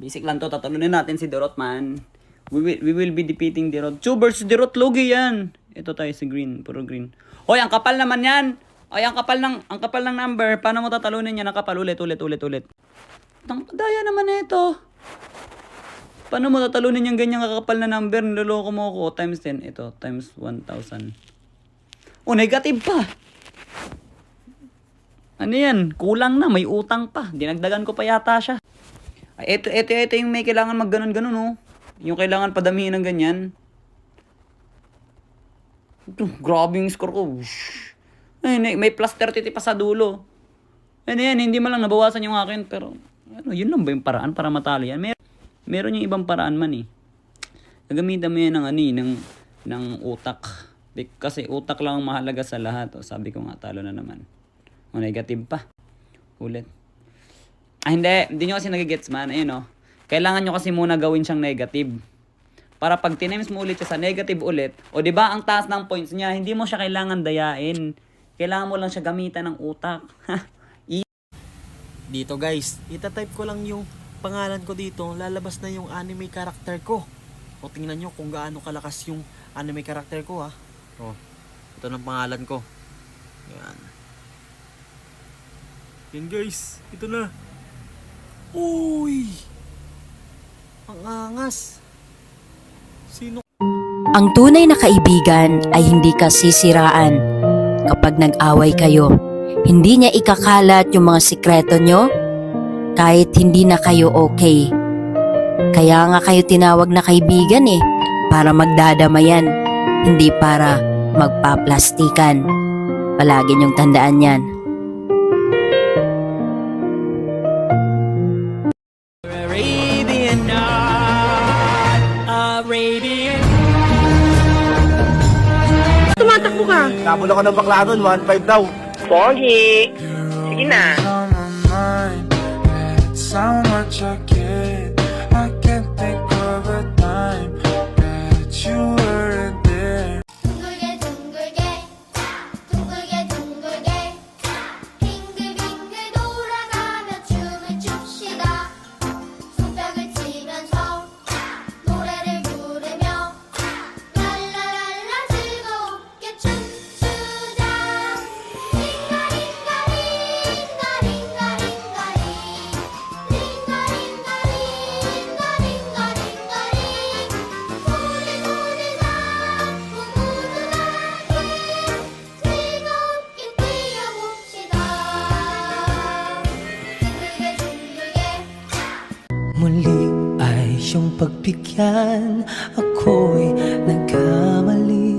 Basic lang to. Tatalunin natin si Derot, man. We will be defeating Derot. 2 versus Derot. Lugi yan. Ito tayo si green. Puro green. Hoy, ang kapal naman yan. Ay, ang kapal ng number. Paano mo tatalunin yan? Ang kapal. Ulit. Daya naman na ito. Paano mo tatalunin yung ganyang kakapal na number? Niloloko mo ako. Times 10. Ito. Times 1,000. Oh, negative pa. Ano yan? Kulang na. May utang pa. Dinagdagan ko pa yata siya. Ay, ito yung may kailangan mag-ganon-ganon, oh. Yung kailangan padamihin ng ganyan. Ito, grabe yung score ko. Ay, may plus 30 pa sa dulo. Ano yan, hindi man lang nabawasan yung akin. Pero, ano, yun lang ba yung paraan para matalo yan? Meron yung ibang paraan man eh. Gagamitan mo yan ng utak. Kasi utak lang ang mahalaga sa lahat. O, sabi ko nga, talo na naman. O, negative pa. Ulit. Hindi nyo kasi nagigets man. Ayun o. Kailangan nyo kasi muna gawin siyang negative. Para pag times mo ulit siya sa negative ulit, o diba ang taas ng points niya, hindi mo siya kailangan dayain. Kailangan mo lang siya gamitan ng utak. Dito guys, itatype ko lang yung pangalan ko dito, lalabas na yung anime character ko. O tingnan nyo kung gaano kalakas yung anime character ko ha. O, ito ng pangalan ko. Yan. Yan guys, ito na. Uy! Ang angas. Sino? Ang tunay na kaibigan ay hindi ka sisiraan. Kapag nag-away kayo, hindi niya ikakalat yung mga sikreto nyo kahit hindi na kayo okay. Kaya nga kayo tinawag na kaibigan eh, para magdadamayan, hindi para magpaplastikan. Palagi niyong tandaan yan. Tumatakbo ka. Nabula ko ng bakla doon, 1.5 daw. Pogi. Sige na. So much I can't think of a time that you weren't there. 둥글게 둥글게 둥글게 둥글게 빙글빙글 돌아가며 춤을 춥시다. 손뼉을 치면서 노래를 부르며 랄라랄라 즐겁게 춤추자. Muli ay siyang pagbigyan, ako'y nagkamali.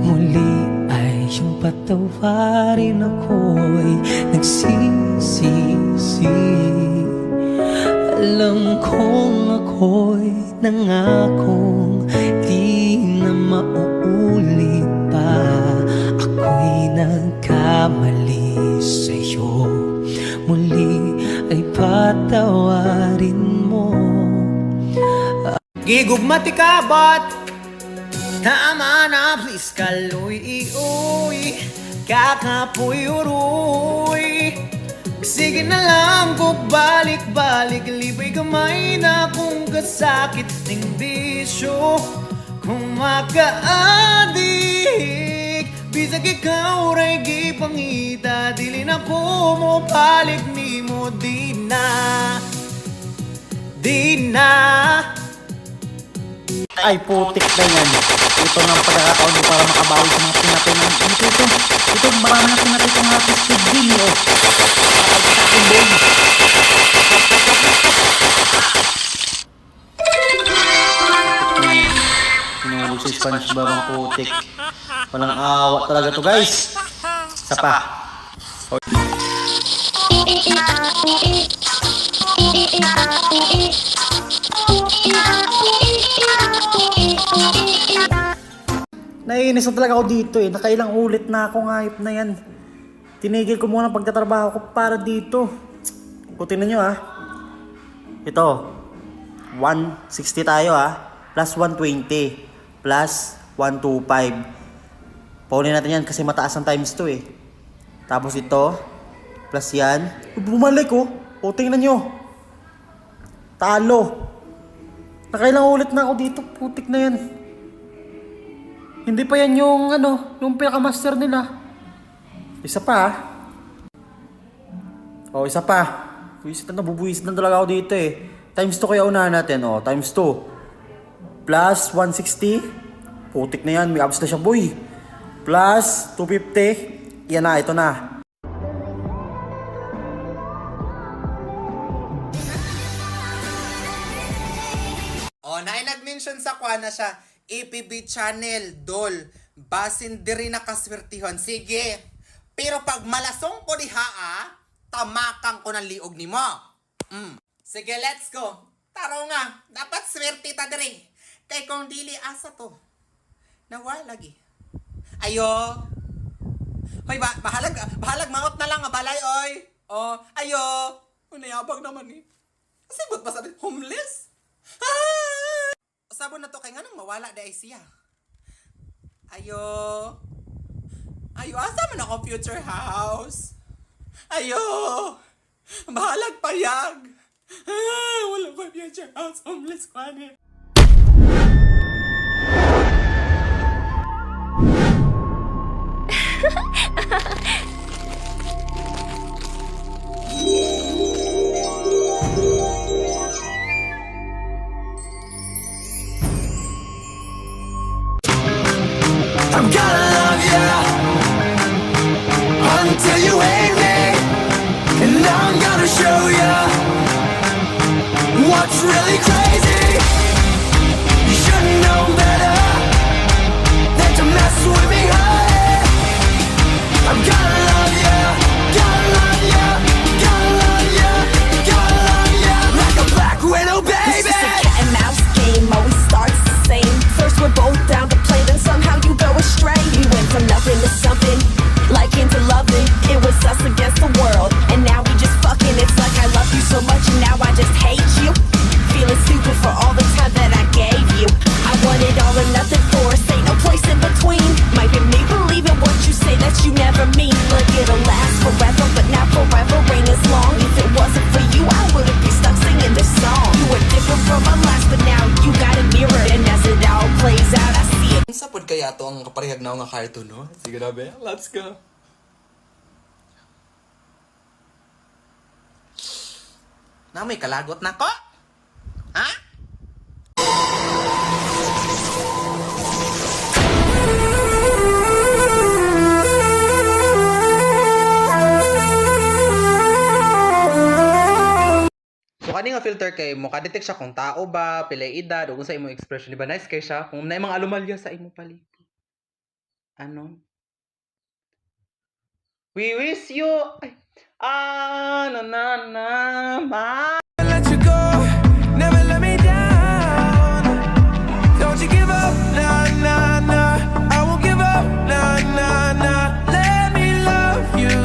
Muli ay siyang patawarin, ako'y nagsisisi. Alam kong ako'y nangakong di na mauulit pa. Ako'y nagkamali sa'yo. Muli ay patawarin mo. Gigugmati ka ba't tama na please kaluy-uy kakapuy-uruy. Sige na lang kung balik-balik libay kamay na kung kasakit ng bisyo. Kung makaadik bisag ikaw ray gipangita dili na ko mo balik ni mo di na ay putik na yan. Ito ng pagkakataon mo para makabawi sa mga pinatay ng ito marami na pinatay kong happy speed video sinulog si SpongeBob ang putik. Walang awa talaga to guys. Isa pa. Naiinis na talaga ako dito eh. Nakailang ulit na ako ngayop na yan. Tinigil ko muna ang pagtatrabaho ko para dito. Tingnan nyo Ito. 160 tayo Plus 120. Plus 125. Paunin natin yan kasi mataas ang times 2 eh. Tapos ito. Plus yan. Bumalik O, tingnan nyo. Talo. Nakailang ulit na ako dito. Putik na yan. Hindi pa yan yung yung pinaka-master nila. Isa pa ah. O, isa pa. Nabubuwisit na talaga ako dito eh. Times 2 kaya unahan natin. O, times 2. Plus 160. Putik na yan. May abs na siya boy. Plus 250. Yan na, ito na. O, na nag-mention sa kwa na siya, APB channel, dol, basin diri na kaswertihon. Sige, pero pag malasong ko diha tamakang ko ng liog ni mo. Sige, let's go. Taro nga, dapat swerte ta diri. Kay kung dili asa to, nawala lagi. Ayo. Hoy, bahalag mangot na lang, balay, oy. O, ayo. Unayabag naman eh. Kasi ba't ba sabi, homeless? Ah! Sabon na to kay nga nang mawala dahil siya. Ayo. Ayo, asa man ako future house? Ayo. Bahalag payag. Ah, wala pa future house. Homeless ko ano. I'm gonna love you until you hate me, and now I'm gonna show you what's really crazy. You should've known better than to mess with me, honey. I'm gonna love you, gonna love you, gonna love you, gonna love you like a black widow, baby. It's just a cat and mouse game, always starts the same. First we're both down to play, then somehow you go astray. We went from nothing to something, like into loving. It was us against the world, and now we just fucking. It's like I love you so much, and now I just hate you. Feeling stupid for all the time that I gave you. I want it all or nothing for us, ain't no place in between. Might get me believing what you say that you never mean. Look, it'll last forever, but now forever ain't as long. If it wasn't for you, I wouldn't be stuck singing this song. You were different from my last, but now you got a mirror, and as it all plays out, I see it. Sa pod kaya to ang kaparehag na nga cartoon, no? Sige na, be. Let's go. Na may kalagot na ko? Ha? So kani nga filter kay mo ka-detect siya kung tao ba, pilay edad, o kung sa imong expression, di ba nice kay siya kung na mga anomalya sa imong paligid. Ano? We wish you ma. Let you go, never let me down. Don't you give up, nah, nah, nah. I won't give up, nah, nah, nah. Let me love you.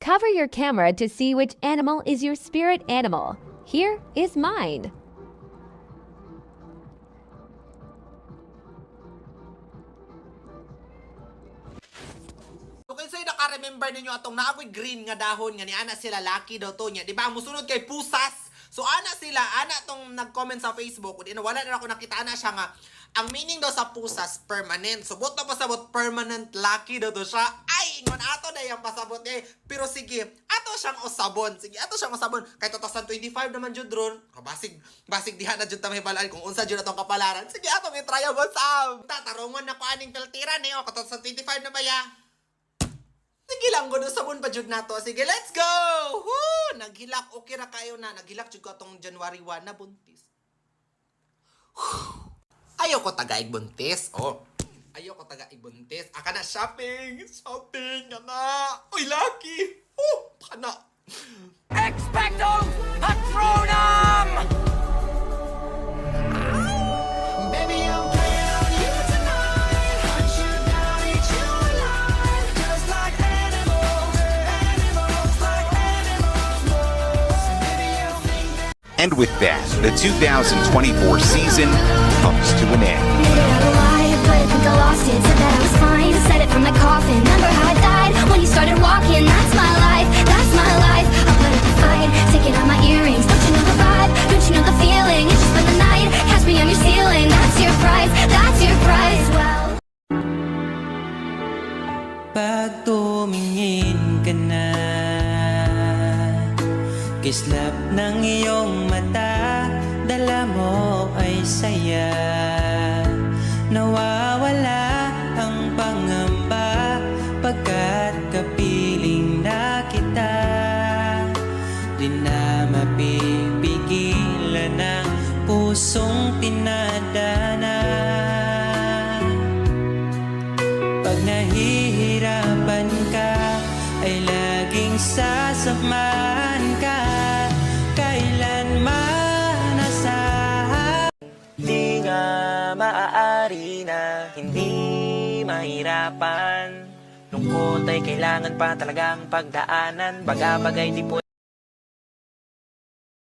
Cover your camera to see which animal is your spirit animal. Here is mine. Okay, sa'yo naka-remember ninyo atong naakoy green nga dahon nga ni ana sila lucky daw to niya. Di ba? Musunod kay pusas. So ana sila, ana tong nag-comment sa Facebook. Kung wala na ako nakita na siya nga ang meaning daw sa pusas permanent. So bot na pasabot permanent lucky daw to siya. Ay, ngon ato na yung pasabot niya. Pero sige, ato siyang usabon. Sige, ato siyang usabon. Kay 2025 naman jud ron. Basig diha na jud ta may balaan kung unsa jud atong kapalaran. Sige, ato may try what's up. Tatarungon na ko aning filteran eh. O 2025 na ba ya? Sige lang, gusto sabon pa jud nato. Sige, let's go! Woo! Naghilak, okay ra kayo na. Naghilak jud ko atong January 1 na buntis. Ayaw ko taga buntis. Oh, ayaw ko taga buntis. Aka na shopping. Shopping, na. Uy, lucky. Oh, ka na. Expecto Patronum! Baby, I'm playing on you tonight. Hunt you down, eat you alive. Just like animals, animals, like animals. So maybe you think that. And with that, the 2024 season comes to an end. Made it out alive, but I think I lost it. Said that I was fine, said it from the coffin. Remember how I died when you started walking? That's my life, that's my life. I put up a fight, taking out my earrings. Don't you know the vibe? Don't you know the feeling? It's just for the night, catch me on your ceiling. That's your price, that's your price. Well. Pag tumingin ka na, kislap ng iyong mata, dala mo ay saya. Nawawala ang pangamba pagkat kapiling na kita. Di na mapipigilan ng pusong tinadana. Pag nahihirapan ka, ay laging sasakman ka. Kailanman asahan. Di nga maaari na hindi mahirapan. Lungkot ay kailangan pa talagang pagdaanan. Bagay di po